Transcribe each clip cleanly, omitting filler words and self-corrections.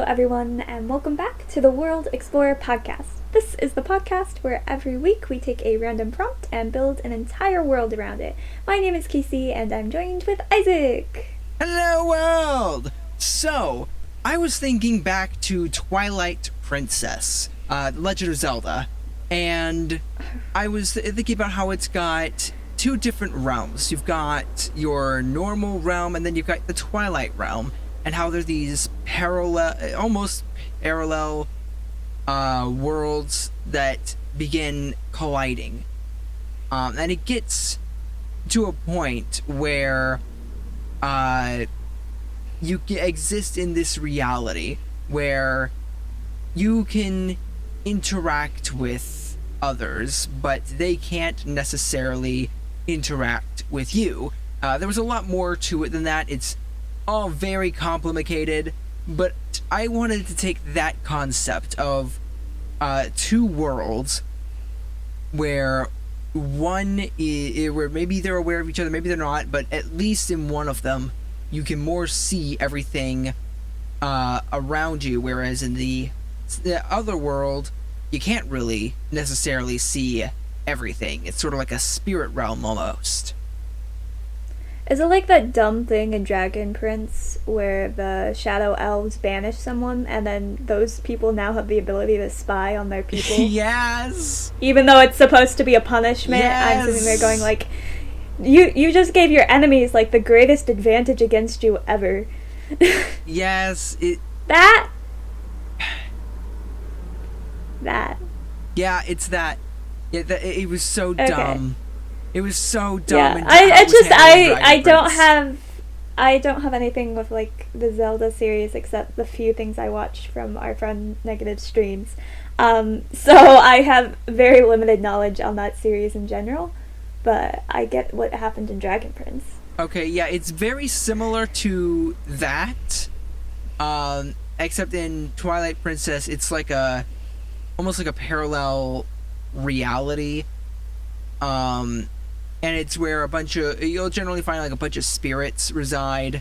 everyone, and welcome back to the World Explorer podcast. This is the podcast where every week we take a random prompt and build an entire world around it. My name is Casey, and I'm joined with Isaac. Hello, world! So, I was thinking back to Twilight Princess, Legend of Zelda, and I was thinking about how it's got two different realms. You've got your normal realm, and then you've got the Twilight realm, and how there's these almost parallel worlds that begin colliding. And it gets to a point where you exist in this reality where you can interact with others, but they can't necessarily interact with you. There was a lot more to it than that. It's all very complicated, but I wanted to take that concept of two worlds where one is where maybe they're aware of each other, maybe they're not, but at least in one of them you can more see everything around you, whereas in the other world you can't really necessarily see everything. It's sort of like a spirit realm almost. Is it like that dumb thing in Dragon Prince where the shadow elves banish someone and then those people now have the ability to spy on their people? Yes! Even though it's supposed to be a punishment, yes! I'm sitting there going like, you just gave your enemies like the greatest advantage against you ever. Yes, That. Yeah, it's that. Yeah, it was so Okay. dumb. It was so dumb. Yeah, And I don't have anything with like the Zelda series except the few things I watched from our friend Negative streams. So I have very limited knowledge on that series in general, but I get what happened in Dragon Prince. Okay, yeah, it's very similar to that, except in Twilight Princess, it's like almost like a parallel reality, and it's where you'll generally find like a bunch of spirits reside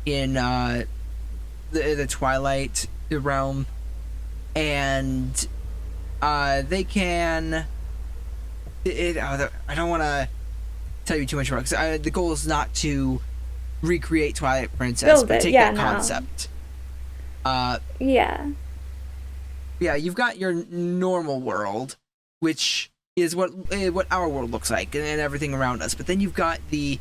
in the Twilight realm, and they can. I don't want to tell you too much about it, because the goal is not to recreate Twilight Princess, but take that concept. Yeah. Yeah, you've got your normal world, which is what our world looks like, and everything around us. But then you've got the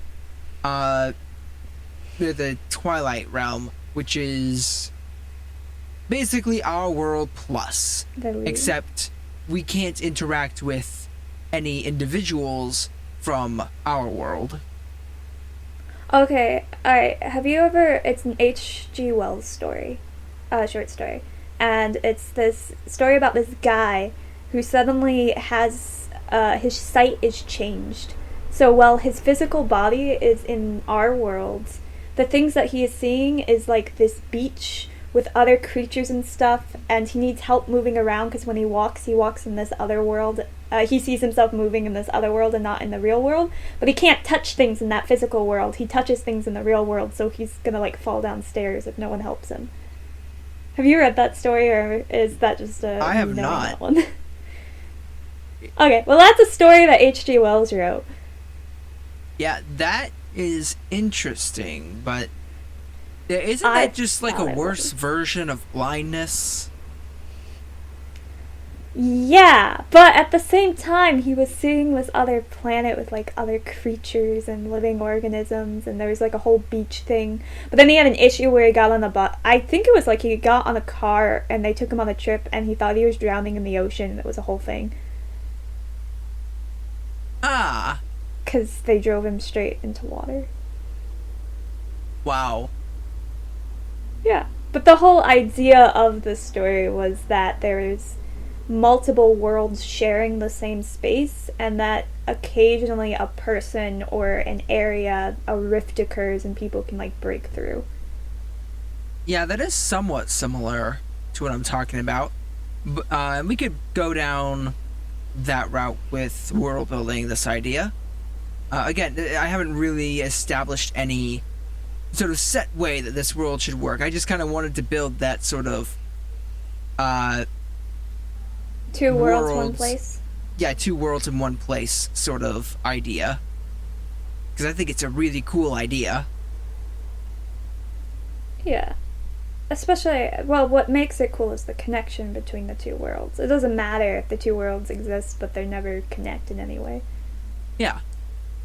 Twilight realm, which is basically our world plus, except we can't interact with any individuals from our world. Okay, alright. Have you ever... It's an H.G. Wells story. Short story. And it's this story about this guy who suddenly has... his sight is changed. So while his physical body is in our world, the things that he is seeing is like this beach with other creatures and stuff, and he needs help moving around because when he walks in this other world. He sees himself moving in this other world and not in the real world, but he can't touch things in that physical world. He touches things in the real world, so he's gonna like fall downstairs if no one helps him. Have you read that story, or is that just I have not. That one? Okay, well that's a story that H.G. Wells wrote. Yeah, that is interesting, but isn't that just like a worse version of blindness? Yeah, but at the same time, he was seeing this other planet with like other creatures and living organisms, and there was like a whole beach thing. But then he had an issue where he got on a bus. I think it was like he got on a car and they took him on a trip, and he thought he was drowning in the ocean, and it was a whole thing. Ah. Because they drove him straight into water. Wow. Yeah, but the whole idea of the story was that there's multiple worlds sharing the same space, and that occasionally a person or an area, a rift occurs and people can like break through. Yeah, that is somewhat similar to what I'm talking about. We could go down that route with world building, this idea. Again, I haven't really established any sort of set way that this world should work. I just kind of wanted to build that sort of uh, Two worlds, one worlds, place. yeah, two worlds in one place sort of idea. Because I think it's a really cool idea. Yeah. Especially, well, what makes it cool is the connection between the two worlds. It doesn't matter if the two worlds exist, but they're never connected anyway. Yeah.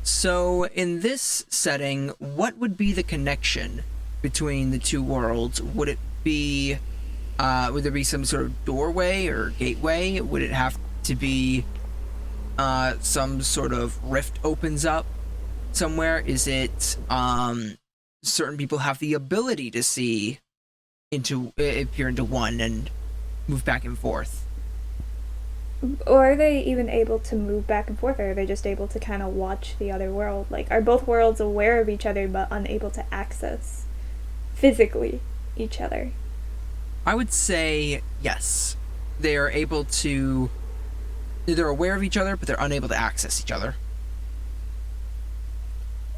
So in this setting, what would be the connection between the two worlds? Would there be some sort of doorway or gateway? Would it have to be some sort of rift opens up somewhere? Is it certain people have the ability to see into appear into one and move back and forth? Or are they even able to move back and forth, or are they just able to kind of watch the other world? Like, are both worlds aware of each other but unable to access physically each other? I would say yes. They are able to. They're aware of each other, but they're unable to access each other.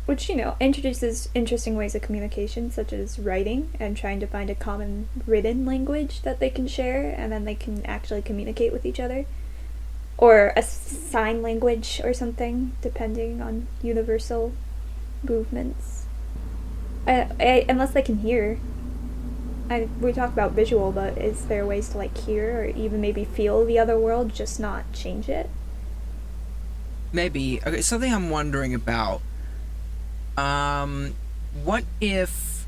Which, you know, introduces interesting ways of communication, such as writing and trying to find a common written language that they can share, and then they can actually communicate with each other. Or a sign language or something, depending on universal movements. Unless they can hear. We talked about visual, but is there ways to, like, hear or even maybe feel the other world, just not change it? Maybe. Okay, something I'm wondering about. What if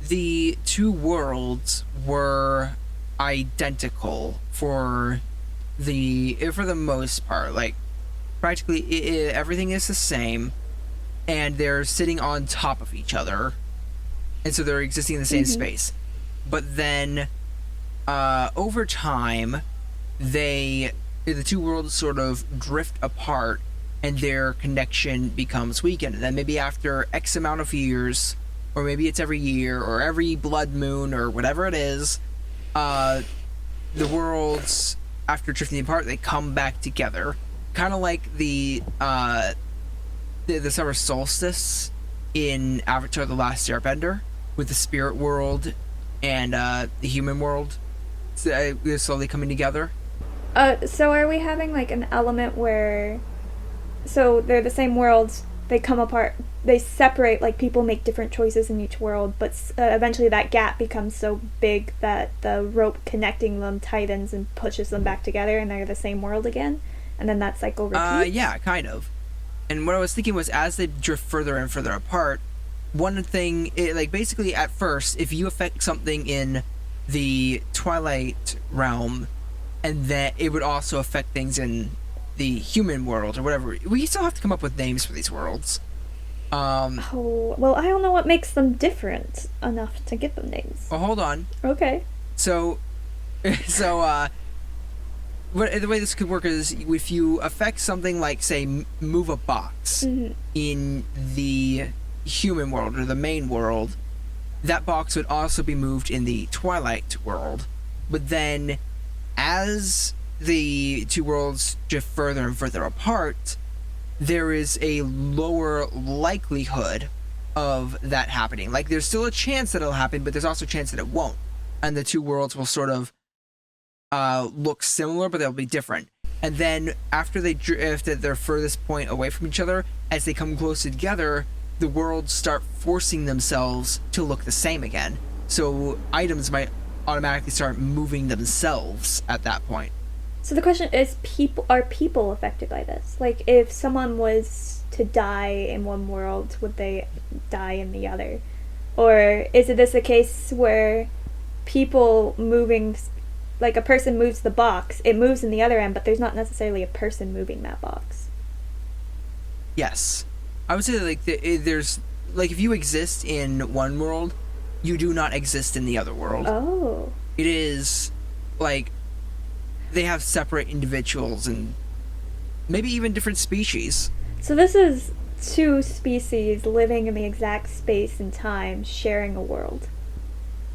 the two worlds were identical for the most part? Like, practically everything is the same, and they're sitting on top of each other, and so they're existing in the same space. But then, over time, the two worlds sort of drift apart, and their connection becomes weakened. And then maybe after X amount of years, or maybe it's every year, or every blood moon, or whatever it is, the worlds, after drifting apart, they come back together. Kind of like the summer solstice in Avatar: The Last Airbender, with the spirit world and the human world slowly coming together. So are we having, like, an element where... So they're the same worlds, they come apart, they separate, like, people make different choices in each world, but eventually that gap becomes so big that the rope connecting them tightens and pushes them back together, and they're the same world again? And then that cycle repeats? Yeah, kind of. And what I was thinking was, as they drift further and further apart, one thing, like, basically at first, if you affect something in the Twilight realm, and that it would also affect things in the human world or whatever. We still have to come up with names for these worlds. Oh, well, I don't know what makes them different enough to give them names. Well, hold on. Okay. So, the way this could work is if you affect something like, say, move a box in the human world or the main world, that box would also be moved in the Twilight world. But then, as the two worlds drift further and further apart, there is a lower likelihood of that happening. Like, there's still a chance that it'll happen, but there's also a chance that it won't. And the two worlds will sort of look similar, but they'll be different. And then after they drift at their furthest point away from each other, as they come closer together, the worlds start forcing themselves to look the same again. So items might automatically start moving themselves at that point. So the question is, are people affected by this? Like, if someone was to die in one world, would they die in the other? Or is this a case where people moving, like a person moves the box, it moves in the other end, but there's not necessarily a person moving that box? Yes. I would say that, like, there's, like, if you exist in one world, you do not exist in the other world. Oh. It is, like, they have separate individuals and maybe even different species. So this is two species living in the exact space and time, sharing a world.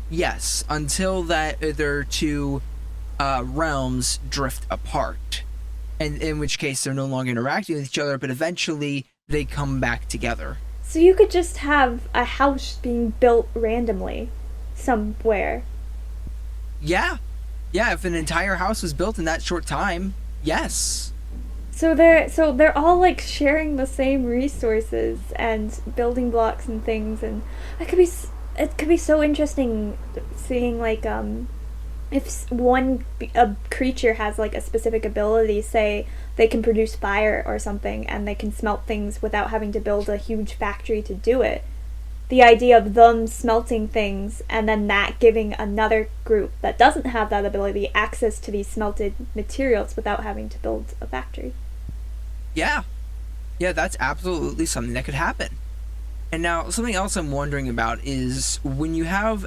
Yes, until that their two realms drift apart, and in which case they're no longer interacting with each other, but eventually they come back together. So you could just have a house being built randomly somewhere. Yeah. Yeah, if an entire house was built in that short time, yes. So they're all like sharing the same resources and building blocks and things, and it could be it could be so interesting seeing like if a creature has like a specific ability, say they can produce fire or something, and they can smelt things without having to build a huge factory to do it. The idea of them smelting things and then that giving another group that doesn't have that ability access to these smelted materials without having to build a factory. Yeah. Yeah, that's absolutely something that could happen. And now, something else I'm wondering about is when you have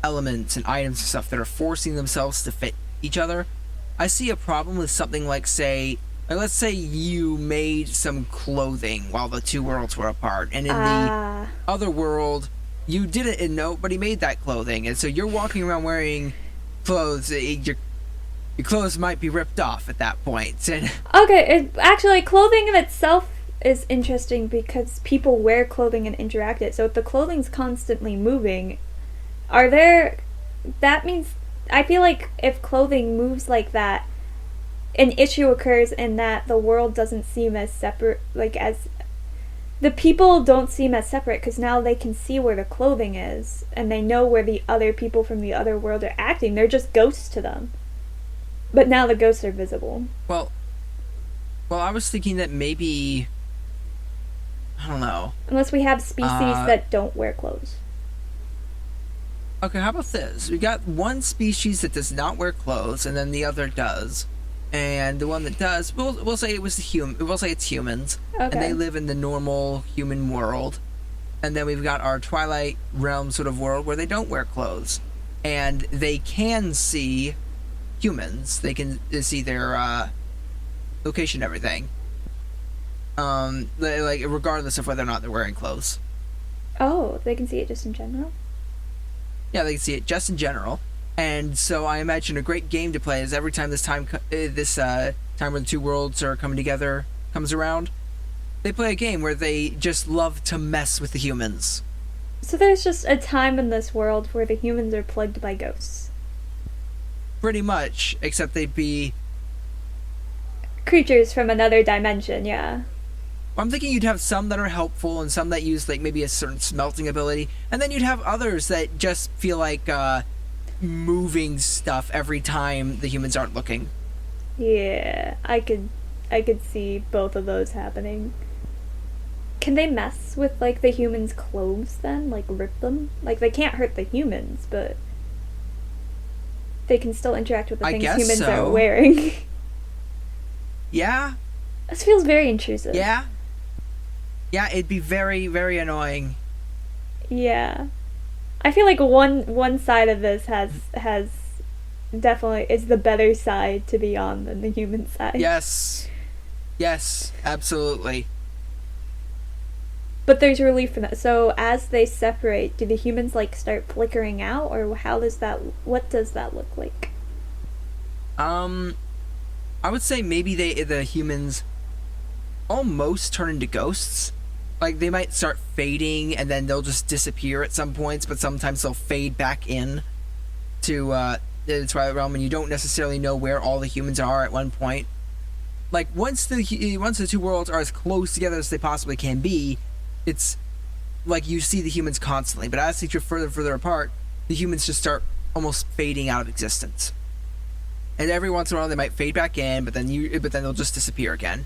elements and items and stuff that are forcing themselves to fit each other, I see a problem with something like, say, like let's say you made some clothing while the two worlds were apart, and in the other world, you didn't know, but he made that clothing, and so you're walking around wearing clothes. Your clothes might be ripped off at that point. And actually, clothing in itself is interesting because people wear clothing and interact it. So if the clothing's constantly moving, are there? That means I feel like if clothing moves like that, an issue occurs in that the world doesn't seem as separate, like as the people don't seem as separate because now they can see where the clothing is and they know where the other people from the other world are acting. They're just ghosts to them. But now the ghosts are visible. Well, I was thinking that maybe, I don't know. Unless we have species that don't wear clothes. Okay, how about this? We got one species that does not wear clothes, and then the other does. And the one that does, we'll say it was the we'll say it's humans, Okay. and they live in the normal human world. And then we've got our Twilight Realm sort of world where they don't wear clothes, and they can see humans. They can see their location, and everything. Like regardless of whether or not they're wearing clothes. Oh, they can see it just in general? Yeah, they can see it just in general. And so I imagine a great game to play is every time time where the two worlds are coming together comes around, they play a game where they just love to mess with the humans. So there's just a time in this world where the humans are plagued by ghosts. Pretty much, except they'd be creatures from another dimension, yeah. I'm thinking you'd have some that are helpful and some that use like maybe a certain smelting ability, and then you'd have others that just feel like moving stuff every time the humans aren't looking. Yeah, I could see both of those happening. Can they mess with like the humans' clothes then? Like rip them? Like they can't hurt the humans, but they can still interact with the things humans are wearing. Yeah. This feels very intrusive. Yeah. Yeah, it'd be very, very annoying. Yeah. I feel like one side of this has definitely is the better side to be on than the human side. Yes. Yes, absolutely. But there's relief from that. So as they separate, do the humans like start flickering out, or what does that look like? I would say maybe the humans almost turn into ghosts. Like they might start fading and then they'll just disappear at some points, but sometimes they'll fade back in to the Twilight Realm, and you don't necessarily know where all the humans are at one point. Like once the two worlds are as close together as they possibly can be, it's like you see the humans constantly. But as they drift further and further apart, the humans just start almost fading out of existence. And every once in a while they might fade back in, but then they'll just disappear again.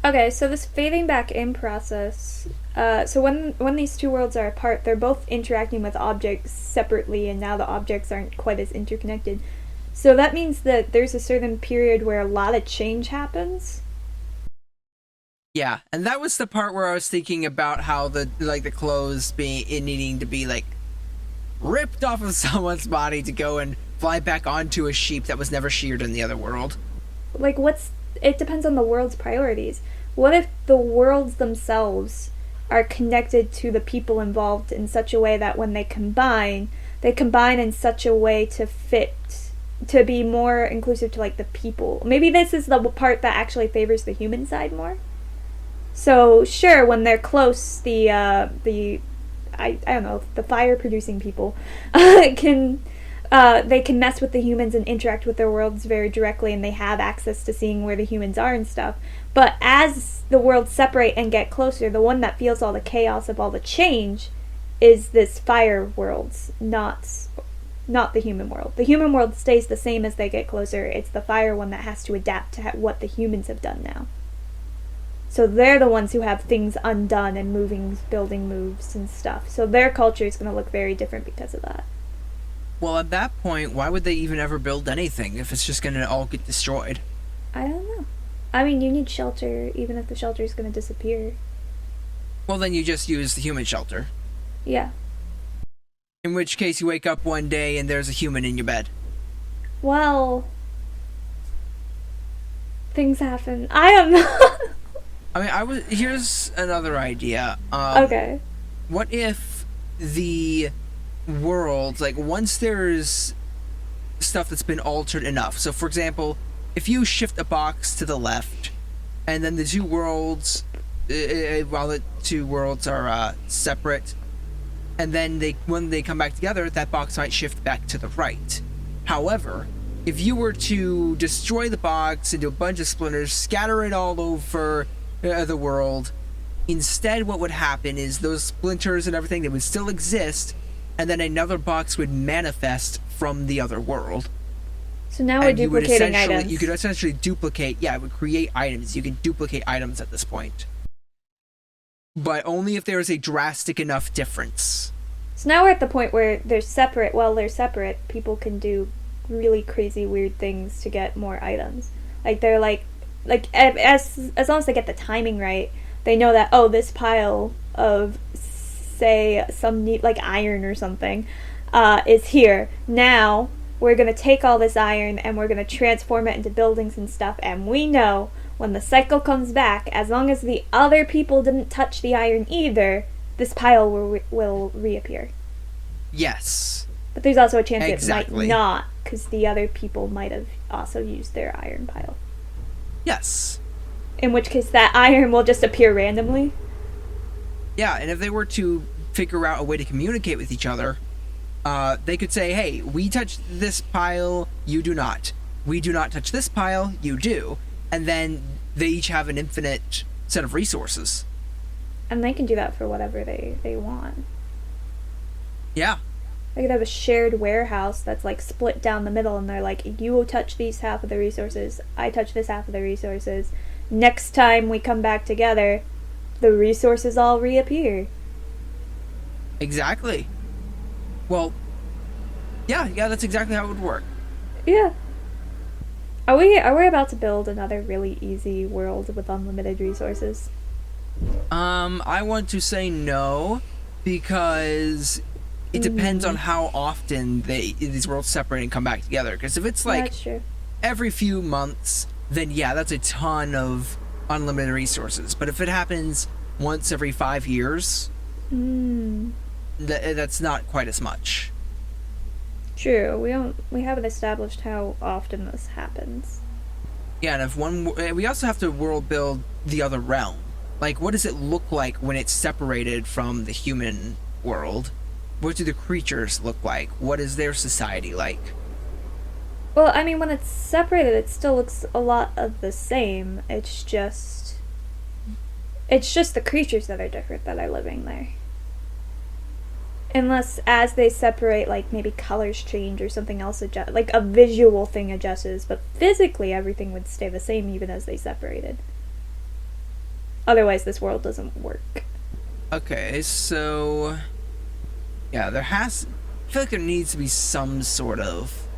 Okay, so this fading back in process. So when these two worlds are apart, they're both interacting with objects separately, and now the objects aren't quite as interconnected. So that means that there's a certain period where a lot of change happens. Yeah, and that was the part where I was thinking about how the clothes needing to be like ripped off of someone's body to go and fly back onto a sheep that was never sheared in the other world. Like it depends on the world's priorities. What if the worlds themselves are connected to the people involved in such a way that when they combine in such a way to be more inclusive to like the people? Maybe this is the part that actually favors the human side more. So sure, when they're close, the I don't know, the fire producing people can they can mess with the humans and interact with their worlds very directly, and they have access to seeing where the humans are and stuff. But as the worlds separate and get closer, the one that feels all the chaos of all the change is this fire worlds, not the human world. The human world stays the same as they get closer. It's the fire one that has to adapt to what the humans have done now. So they're the ones who have things undone and moving, building moves and stuff. So their culture is going to look very different because of that. Well, at that point, why would they even ever build anything if it's just going to all get destroyed? I don't know. I mean, you need shelter, even if the shelter is going to disappear. Well, then you just use the human shelter. Yeah. In which case, you wake up one day and there's a human in your bed. Well, things happen. I don't know. I mean, here's another idea. Okay. What if the world, like, once there's stuff that's been altered enough? So, for example, if you shift a box to the left, and then the two worlds, while the two worlds are separate, and then when they come back together, that box might shift back to the right. However, if you were to destroy the box into a bunch of splinters, scatter it all over the world, instead what would happen is those splinters and everything, they would still exist, and then another box would manifest from the other world. So now we're duplicating items. You could essentially duplicate, it would create items. You can duplicate items at this point. But only if there is a drastic enough difference. So now we're at the point where they're separate. While they're separate, people can do really crazy, weird things to get more items. Like they're like as long as they get the timing right, they know that, oh, this pile of, say, some neat, like iron or something, is here. Now we're gonna take all this iron and we're gonna transform it into buildings and stuff. And we know when the cycle comes back, as long as the other people didn't touch the iron either, this pile will reappear. Yes. But there's also a chance exactly. It might not, because the other people might have also used their iron pile. Yes. In which case that iron will just appear randomly. Yeah, and if they were to figure out a way to communicate with each other, they could say, hey, we touch this pile, you do not. We do not touch this pile, you do. And then they each have an infinite set of resources. And they can do that for whatever they want. Yeah. They could have a shared warehouse that's like split down the middle, and they're like, you will touch these half of the resources, I touch this half of the resources. Next time we come back together, the resources all reappear. Exactly. Well, yeah, that's exactly how it would work. Yeah. Are we about to build another really easy world with unlimited resources? I want to say no, because it depends on how often these worlds separate and come back together. Because if it's like every few months, then yeah, that's a ton of unlimited resources. But if it happens once every 5 years, that's not quite as much. True. We haven't established how often this happens. Yeah, and we also have to world build the other realm. Like, what does it look like when it's separated from the human world? What do the creatures look like? What is their society like? Well, I mean, when it's separated, it still looks a lot of the same. It's just the creatures that are different that are living there. Unless, as they separate, like, maybe colors change or something else adjusts, like a visual thing adjusts, but physically everything would stay the same even as they separated. Otherwise, this world doesn't work. Okay, so yeah, I feel like there needs to be some sort of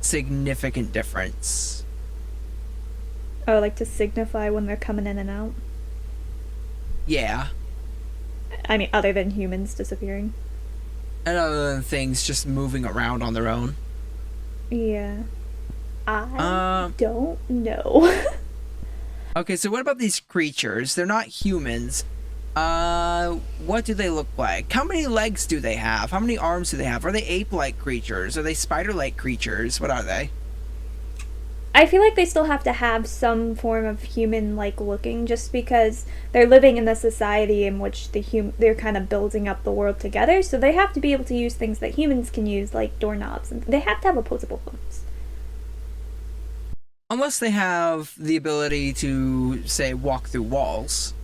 significant difference. Oh, like to signify when they're coming in and out? Yeah. I mean, other than humans disappearing. And other than things just moving around on their own. Yeah. I don't know. Okay, so what about these creatures? They're not humans. What do they look like? How many legs do they have? How many arms do they have? Are they ape-like creatures? Are they spider-like creatures? What are they? I feel like they still have to have some form of human-like looking, just because they're living in a society in which they're kind of building up the world together. So they have to be able to use things that humans can use, like doorknobs, and they have to have opposable thumbs. Unless they have the ability to, say, walk through walls.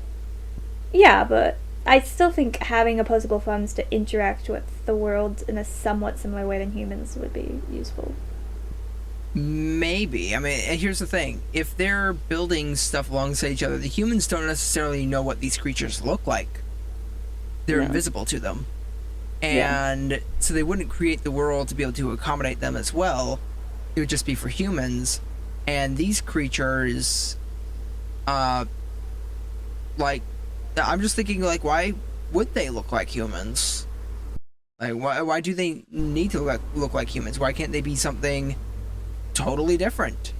Yeah, but I still think having opposable thumbs to interact with the world in a somewhat similar way than humans would be useful. Maybe. I mean, and here's the thing. If they're building stuff alongside each other, the humans don't necessarily know what these creatures look like. They're No. invisible to them. Yeah. And so they wouldn't create the world to be able to accommodate them as well. It would just be for humans. And these creatures, like, I'm just thinking, like, why would they look like humans? Like, why do they need to look like humans? Why can't they be something totally different?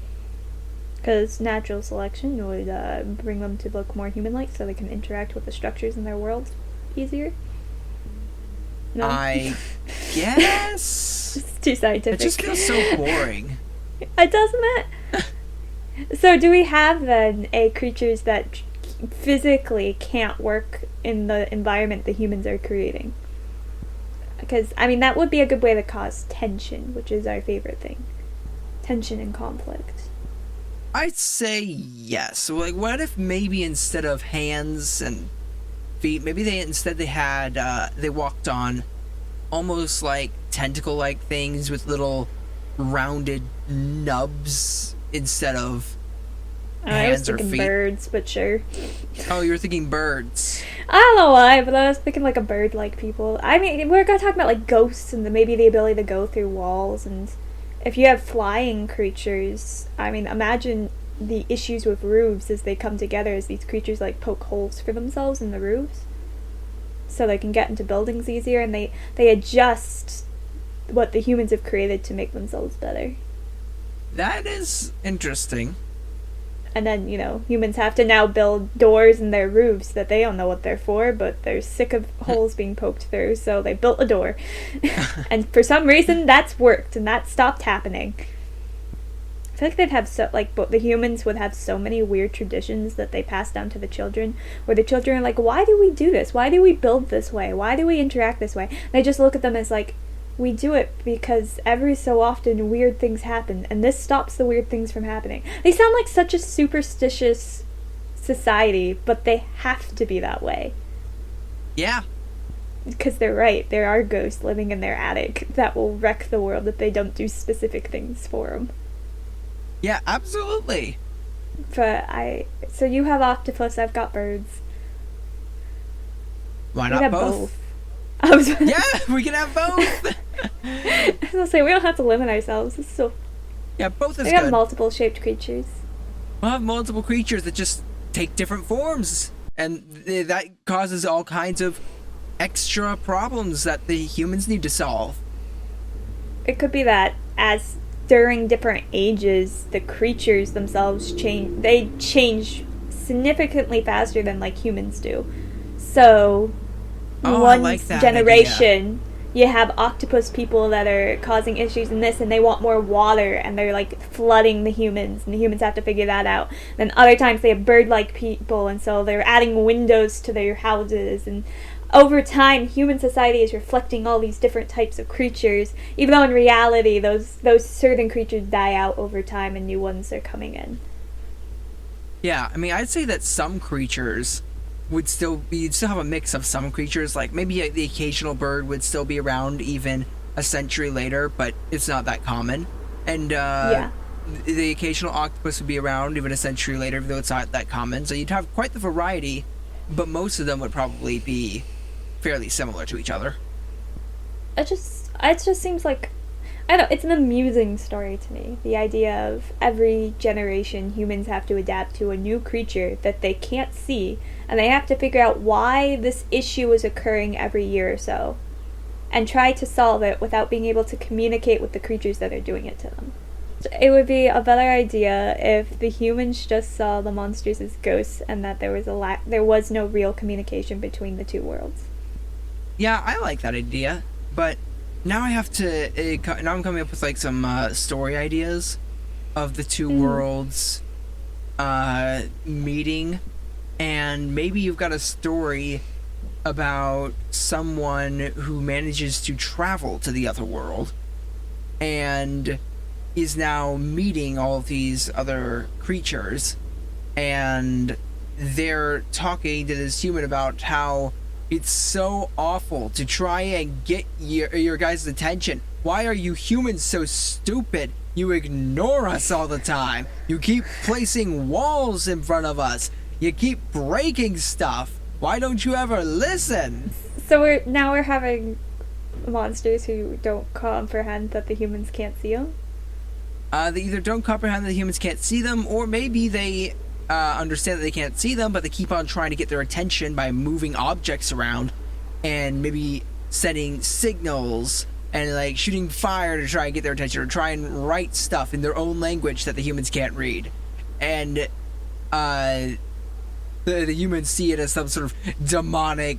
Because natural selection would bring them to look more human-like, so they can interact with the structures in their world easier. No, I guess. it's too It scientific. just feels so boring. Doesn't it? So, do we have then creatures that physically can't work in the environment the humans are creating? Because I mean, that would be a good way to cause tension, which is our favorite thing. Tension and conflict. I'd say yes. So, like, what if maybe instead of hands and feet, maybe they had they walked on almost like tentacle-like things with little rounded nubs instead of I was hands or thinking feet. birds, but sure. Oh, you were thinking birds. I don't know why, but I was thinking like a bird-like people. I mean, we're gonna talk about like ghosts and maybe the ability to go through walls, and if you have flying creatures, I mean, imagine the issues with roofs as they come together as these creatures like poke holes for themselves in the roofs, so they can get into buildings easier, and they adjust what the humans have created to make themselves better. That is interesting. And then, humans have to now build doors in their roofs that they don't know what they're for, but they're sick of holes being poked through, so they built a door. And for some reason, that's worked, and that stopped happening. I feel like they'd have the humans would have so many weird traditions that they pass down to the children, where the children are like, why do we do this? Why do we build this way? Why do we interact this way? And they just look at them as like, we do it because every so often weird things happen, and this stops the weird things from happening. They sound like such a superstitious society, but they have to be that way. Yeah. Because they're right. There are ghosts living in their attic that will wreck the world if they don't do specific things for them. Yeah, absolutely. So you have octopus, I've got birds. Why We not have both? I was Yeah, we can have both. I was gonna say, we don't have to limit ourselves. It's so Yeah, both is we have good. multiple shaped creatures. We'll have multiple creatures that just take different forms, and that causes all kinds of extra problems that the humans need to solve. It could be that as during different ages, the creatures themselves change. They change significantly faster than like humans do. So, Oh, I one like that generation, you have octopus people that are causing issues in this, and they want more water, and they're like flooding the humans, and the humans have to figure that out. Then other times they have bird-like people, and so they're adding windows to their houses, and over time, human society is reflecting all these different types of creatures, even though in reality, those certain creatures die out over time, and new ones are coming in. Yeah, I mean, I'd say that some creatures would you'd still have a mix of some creatures, like maybe the occasional bird would still be around even a century later, but it's not that common. And Yeah. the occasional octopus would be around even a century later, though it's not that common. So you'd have quite the variety, but most of them would probably be fairly similar to each other. It just seems like, I don't know, it's an amusing story to me. The idea of every generation humans have to adapt to a new creature that they can't see, and they have to figure out why this issue is occurring every year or so, and try to solve it without being able to communicate with the creatures that are doing it to them. It would be a better idea if the humans just saw the monsters as ghosts, and that there was no real communication between the two worlds. Yeah, I like that idea, but now I have to. Now I'm coming up with like some story ideas of the two Mm. worlds meeting, and maybe you've got a story about someone who manages to travel to the other world and is now meeting all of these other creatures, and they're talking to this human about how it's so awful to try and get your guys' attention. Why are you humans so stupid? You ignore us all the time. You keep placing walls in front of us. You keep breaking stuff. Why don't you ever listen? So we're having monsters who don't comprehend that the humans can't see them. They either don't comprehend that the humans can't see them, or maybe they understand that they can't see them, but they keep on trying to get their attention by moving objects around and maybe sending signals and like shooting fire to try and get their attention, or try and write stuff in their own language that the humans can't read. And the humans see it as some sort of demonic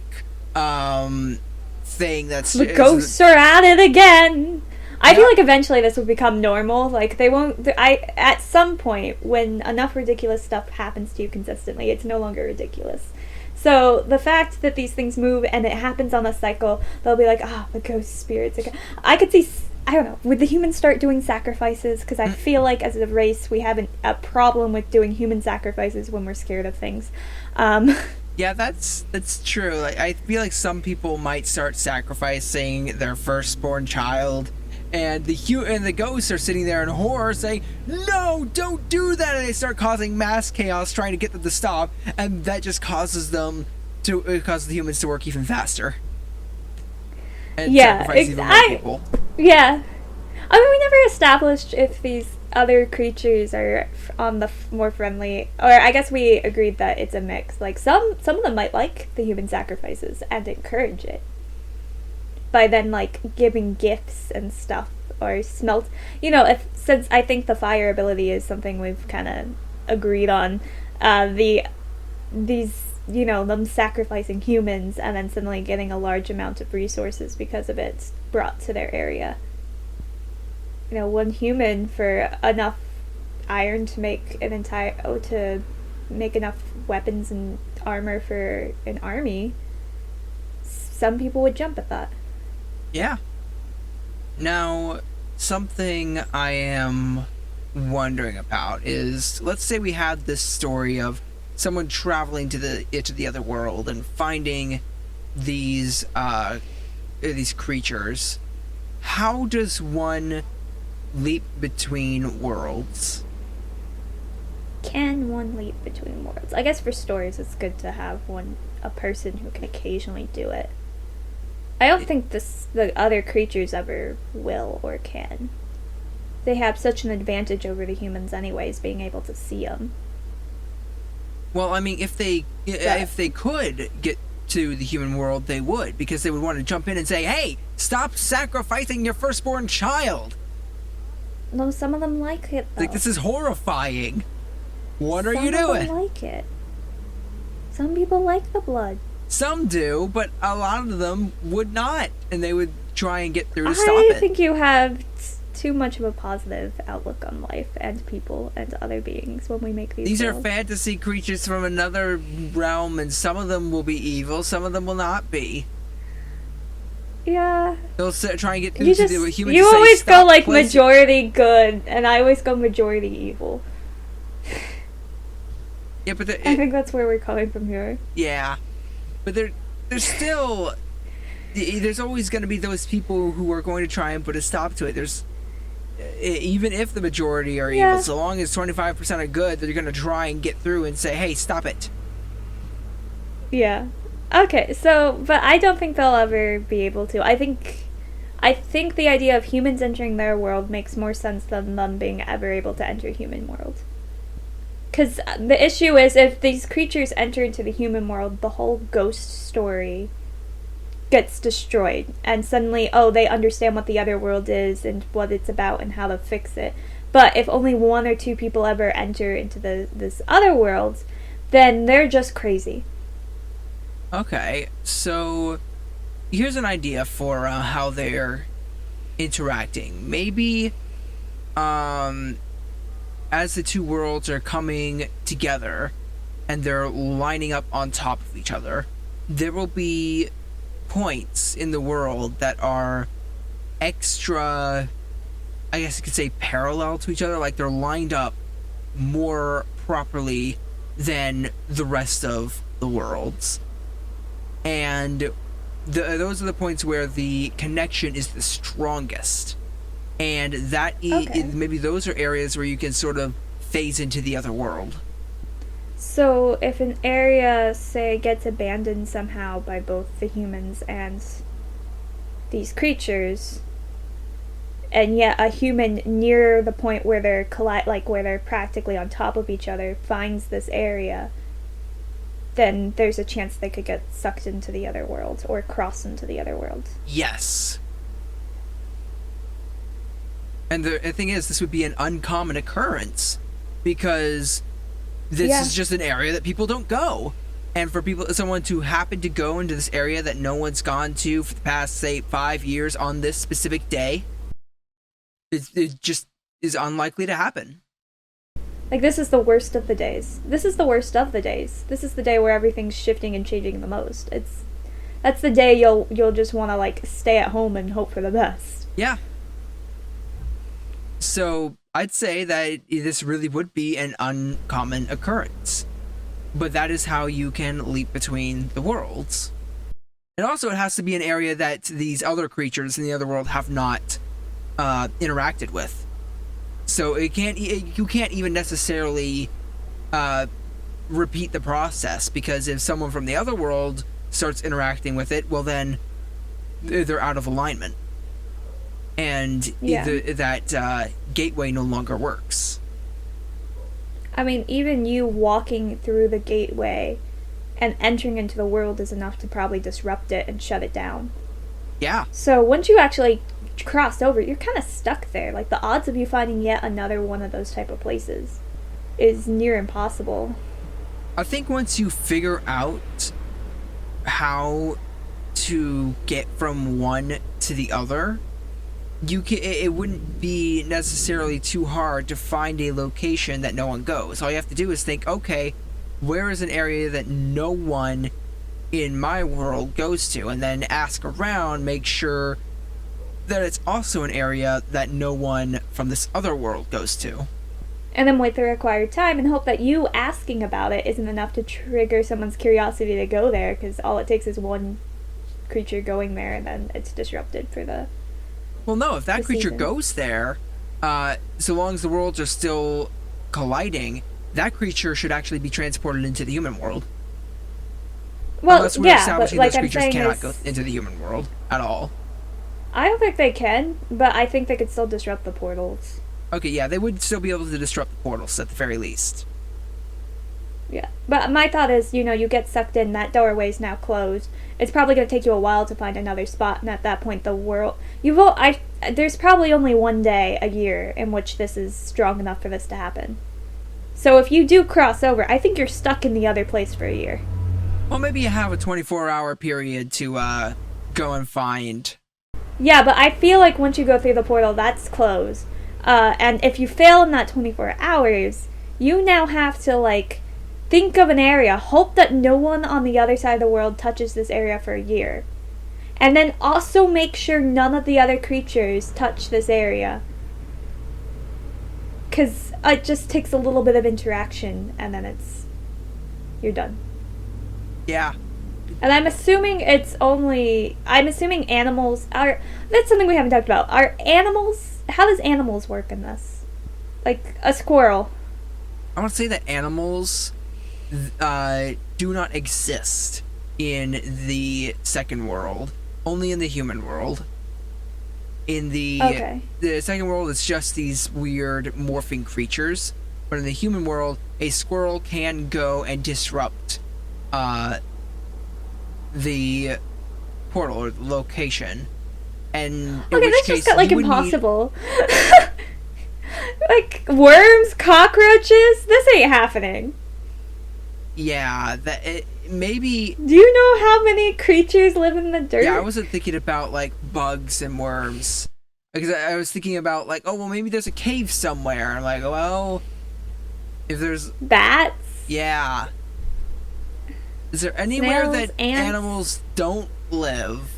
thing that's... The ghosts are at it again! I feel like eventually this will become normal. Like, they won't... At some point, when enough ridiculous stuff happens to you consistently, it's no longer ridiculous. So, the fact that these things move and it happens on a cycle, they'll be like, the ghost spirits again. I could see... I don't know. Would the humans start doing sacrifices? Because I feel like, as a race, we have a problem with doing human sacrifices when we're scared of things. Yeah, that's true. Like, I feel like some people might start sacrificing their firstborn child, and the ghosts are sitting there in horror saying, "No, don't do that!" And they start causing mass chaos, trying to get them to stop, and that just causes the humans to work even faster. And sacrifice even more people. Yeah. I mean, we never established if these other creatures are on the more friendly, or I guess we agreed that it's a mix. Like, some of them might like the human sacrifices and encourage it by then, like, giving gifts and stuff, or smelt. Since I think the fire ability is something we've kind of agreed on, them sacrificing humans and then suddenly getting a large amount of resources because of it brought to their area. One human for enough iron to make enough weapons and armor for an army. Some people would jump at that. Yeah. Now, something I am wondering about is, let's say we had this story of someone traveling to the other world and finding these creatures. How does one leap between worlds? Can one leap between worlds? I guess for stories it's good to have a person who can occasionally do it. I don't think the other creatures ever will or can. They have such an advantage over the humans anyways, being able to see them. Well, I mean, if they could get to the human world, they would, because they would want to jump in and say, "Hey, stop sacrificing your firstborn child." No, some of them like it, though. Like, this is horrifying. What are you doing? Some of them like it. Some people like the blood. Some do, but a lot of them would not, and they would try and get through to stop it. I think you have too much of a positive outlook on life and people and other beings when we make these are fantasy creatures from another realm, and some of them will be evil, some of them will not be. Yeah. They'll try and get through to the humans. You always go like majority good, and I always go majority evil. Yeah, but I think that's where we're coming from here. Yeah, but there's still... There's always going to be those people who are going to try and put a stop to it. Even if the majority are evil, so long as 25% are good, they're going to try and get through and say, "Hey, stop it." Yeah. Okay, but I don't think they'll ever be able to. I think the idea of humans entering their world makes more sense than them being ever able to enter human world. Because the issue is, if these creatures enter into the human world, the whole ghost story gets destroyed, and suddenly, they understand what the other world is and what it's about and how to fix it. But if only one or two people ever enter into this other world, then they're just crazy. Okay, so here's an idea for how they're interacting. Maybe as the two worlds are coming together and they're lining up on top of each other, there will be points in the world that are extra, I guess you could say, parallel to each other, like they're lined up more properly than the rest of the worlds. And those are the points where the connection is the strongest. And maybe those are areas where you can sort of phase into the other world. So if an area, say, gets abandoned somehow by both the humans and these creatures, and yet a human near the point where they're where they're practically on top of each other finds this area, then there's a chance they could get sucked into the other world or cross into the other world. Yes. And the thing is, this would be an uncommon occurrence because this is just an area that people don't go. And for someone to happen to go into this area that no one's gone to for the past, say, 5 years on this specific day, it just is unlikely to happen. Like, this is the worst of the days. This is the worst of the days. This is the day where everything's shifting and changing the most. That's the day you'll just want to, like, stay at home and hope for the best. Yeah. So I'd say that this really would be an uncommon occurrence. But that is how you can leap between the worlds. And also it has to be an area that these other creatures in the other world have not interacted with. So you can't even necessarily repeat the process, because if someone from the other world starts interacting with it, well then they're out of alignment. And that gateway no longer works. I mean, even you walking through the gateway and entering into the world is enough to probably disrupt it and shut it down. Yeah. So once you actually cross over, you're kind of stuck there. Like, the odds of you finding yet another one of those type of places is near impossible. I think once you figure out how to get from one to the other, it wouldn't be necessarily too hard to find a location that no one goes. All you have to do is think, okay, where is an area that no one in my world goes to? And then ask around, make sure that it's also an area that no one from this other world goes to. And then wait the required time and hope that you asking about it isn't enough to trigger someone's curiosity to go there, because all it takes is one creature going there and then it's disrupted for the... Well, no, if that creature goes there, so long as the worlds are still colliding, that creature should actually be transported into the human world. Well, unless we're establishing those creatures cannot go into the human world at all. I don't think they can, but I think they could still disrupt the portals. Okay, yeah, they would still be able to disrupt the portals at the very least. Yeah, but my thought is, you get sucked in, that doorway's now closed. It's probably going to take you a while to find another spot, and at that point the world... There's probably only one day a year in which this is strong enough for this to happen. So if you do cross over, I think you're stuck in the other place for a year. Well, maybe you have a 24-hour period to go and find... Yeah, but I feel like once you go through the portal, that's closed. And if you fail in that 24 hours, you now have to, like... think of an area, hope that no one on the other side of the world touches this area for a year. And then also make sure none of the other creatures touch this area. Because it just takes a little bit of interaction, and then you're done. Yeah. And I'm assuming animals are... That's something we haven't talked about. Are animals... How does animals work in this? Like, a squirrel. I want to say that animals... do not exist in the second world, only in the human world. In the second world, it's just these weird morphing creatures, but in the human world, a squirrel can go and disrupt the portal or the location, and in which that's case just got, like, you would impossible. Like, worms, cockroaches, this ain't happening. Yeah, maybe... Do you know how many creatures live in the dirt? Yeah, I wasn't thinking about, like, bugs and worms. Because I was thinking about, like, oh, well, maybe there's a cave somewhere. I'm like, well, If there's, Bats, yeah. Is there anywhere snails, that ants, animals don't live?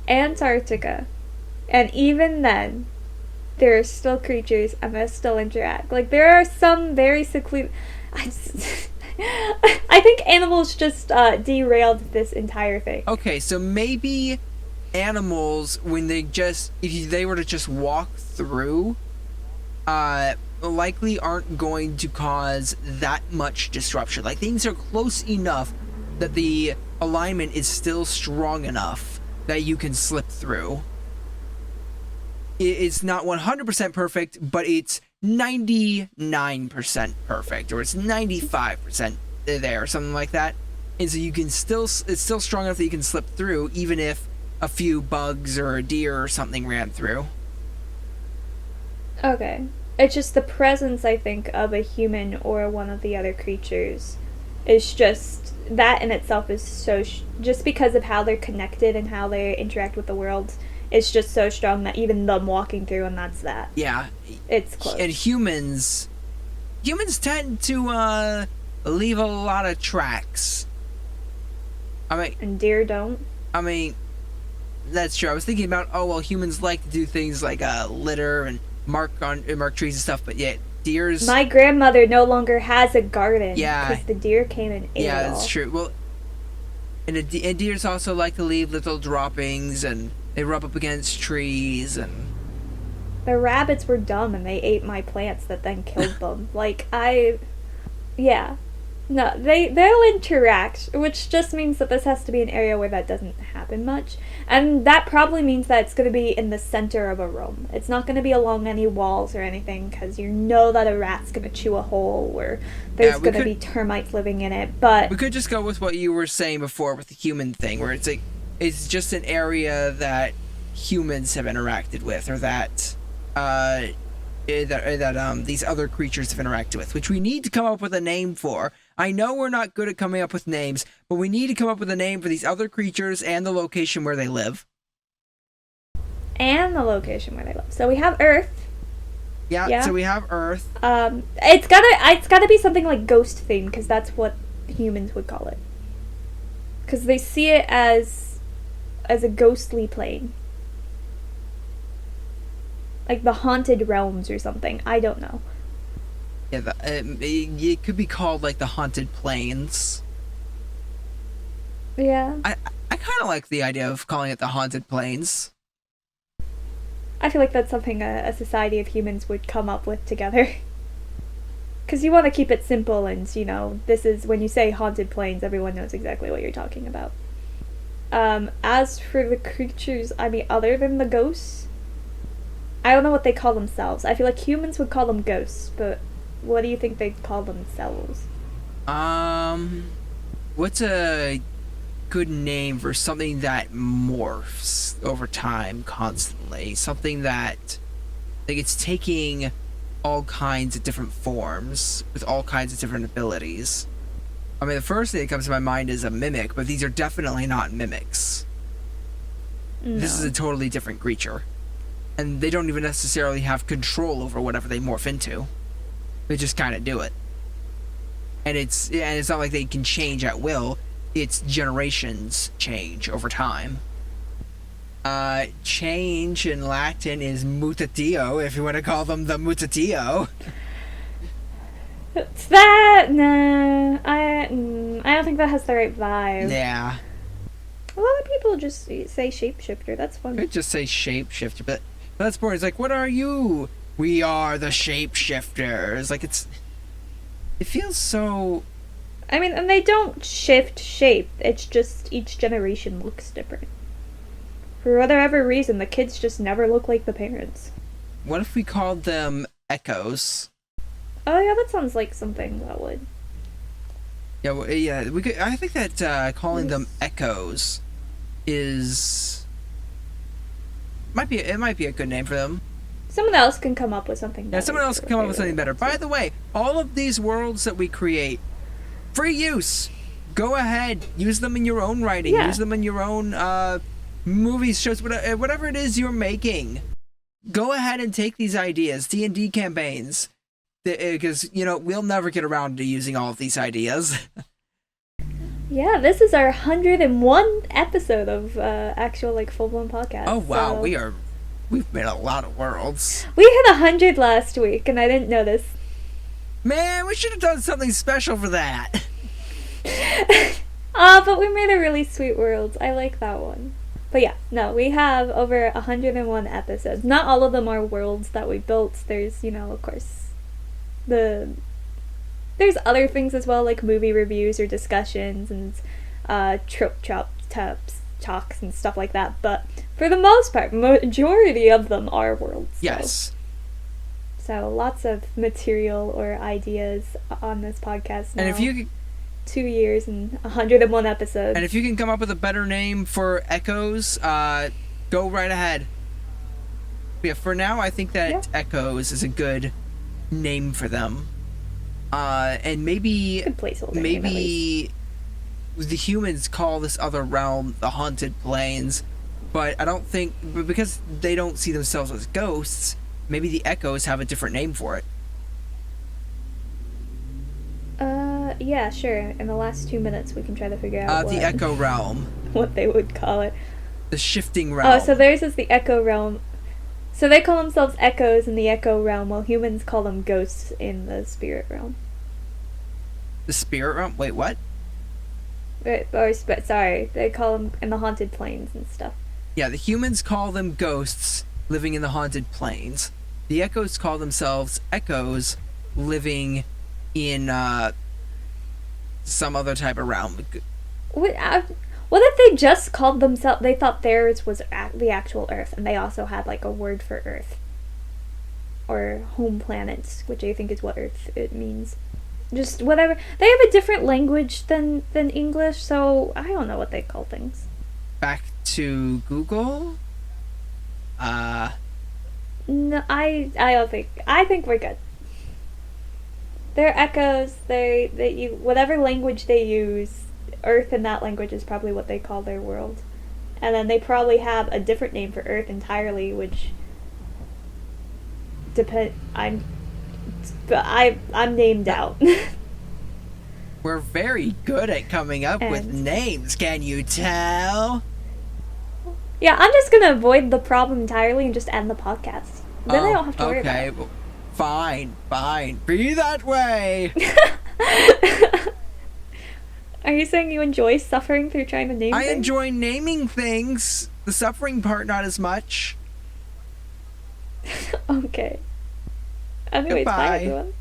Antarctica. And even then, there are still creatures and they still interact. Like, there are some very secluded. I think animals just derailed this entire thing. Okay, so maybe animals, when they just, if they were to just walk through, likely aren't going to cause that much disruption. Like, things are close enough that the alignment is still strong enough that you can slip through. It's not 100% perfect, but it's 99% perfect, or it's 95% there, or something like that. And so you can still, it's still strong enough that you can slip through, even if a few bugs or a deer or something ran through. Okay. It's just the presence, I think, of a human or one of the other creatures is just, that in itself is so, just because of how they're connected and how they interact with the world, it's just so strong that even them walking through, and that's that. Yeah. It's close. And humans tend to leave a lot of tracks. And deer don't. I mean, that's true. I was thinking about, oh well, humans like to do things like litter and mark trees and stuff, but yet deers. My grandmother no longer has a garden. Yeah. Because the deer came and ate it all. Yeah, that's true. Well, and deers also like to leave little droppings, and they rub up against trees, and the rabbits were dumb and they ate my plants that then killed them. Yeah. No, they'll interact, which just means that this has to be an area where that doesn't happen much. And that probably means that it's going to be in the center of a room. It's not going to be along any walls or anything, because you know that a rat's going to chew a hole, or there's going to be termites living in it. But we could just go with what you were saying before with the human thing, where it's like, it's just an area that humans have interacted with, or that these other creatures have interacted with, which we need to come up with a name for. I know we're not good at coming up with names, but we need to come up with a name for these other creatures and the location where they live. And the location where they live. So we have Earth. Yeah. So we have Earth. It's gotta be something like ghost themed, because that's what humans would call it. Because they see it as a ghostly plane. Like the haunted realms or something. I don't know. Yeah, it could be called like the haunted plains. Yeah. I kind of like the idea of calling it the haunted plains. I feel like that's something a society of humans would come up with together. Because you want to keep it simple, and, this is, when you say haunted plains, everyone knows exactly what you're talking about. As for the creatures, other than the ghosts, I don't know what they call themselves. I feel like humans would call them ghosts, but what do you think they'd call themselves? What's a good name for something that morphs over time constantly? Something that, like, it's taking all kinds of different forms with all kinds of different abilities. The first thing that comes to my mind is a mimic, but these are definitely not mimics. No. This is a totally different creature. And they don't even necessarily have control over whatever they morph into. They just kind of do it. And it's not like they can change at will. It's generations change over time. Change in Latin is mutatio, if you want to call them the mutatio. It's that? Nah. I don't think that has the right vibe. Yeah. A lot of people just say shapeshifter. That's fun. Could just say shapeshifter, but that's boring. It's like, what are you? We are the shapeshifters. Like, it feels so... and they don't shift shape. It's just each generation looks different. For whatever reason, the kids just never look like the parents. What if we called them echoes? Oh yeah, that sounds like something that would. Yeah, we could. I think that calling them echoes might be a good name for them. Someone else can come up with something better. Yeah, someone else can come up with something better. By the way, all of these worlds that we create, free use. Go ahead, use them in your own writing. Yeah. Use them in your own movies, shows, whatever it is you're making. Go ahead and take these ideas, D&D campaigns. because we'll never get around to using all of these ideas. Yeah, this is our 101 episode of actual like full blown podcast. Oh wow, so we've made a lot of worlds. we hit 100 last week, and I didn't notice. Man, we should have done something special for that. But we made a really sweet world. I like that one. But yeah, no, we have over 101 episodes. Not all of them are worlds that we built. There's, of course, there's other things as well, like movie reviews or discussions and talks and stuff like that. But for the most part, majority of them are worlds. Yes. So lots of material or ideas on this podcast now. And if you 2 years and 101 episodes. And if you can come up with a better name for Echoes, go right ahead. Yeah, for now, I think that Echoes is a good name for them. And maybe good placeholder maybe the humans call this other realm the Haunted Plains, but I don't think, because they don't see themselves as ghosts, maybe the Echoes have a different name for it. Yeah, sure. In the last 2 minutes, we can try to figure out the Echo Realm. What they would call it. The Shifting Realm. Oh, so theirs is the Echo Realm. So they call themselves Echoes in the Echo Realm, while humans call them ghosts in the Spirit Realm. The Spirit Realm? Wait, what? Sorry, they call them in the Haunted Plains and stuff. Yeah, the humans call them ghosts living in the Haunted Plains. The Echoes call themselves Echoes living in, some other type of realm. What if they just called themselves... They thought theirs was the actual Earth, and they also had, like, a word for Earth. Or home planets, which I think is what Earth it means. Just whatever. They have a different language than English, so I don't know what they call things. Back to Google? No, I don't think... I think we're good. They're Echoes. Whatever language they use, Earth in that language is probably what they call their world. And then they probably have a different name for Earth entirely, which I'm named out. We're very good at coming up with names, can you tell? Yeah, I'm just gonna avoid the problem entirely and just end the podcast. Then I don't have to worry about it. Okay, fine. Be that way. Are you saying you enjoy suffering through trying to name things? I enjoy naming things. The suffering part, not as much. Okay. Anyways, bye everyone.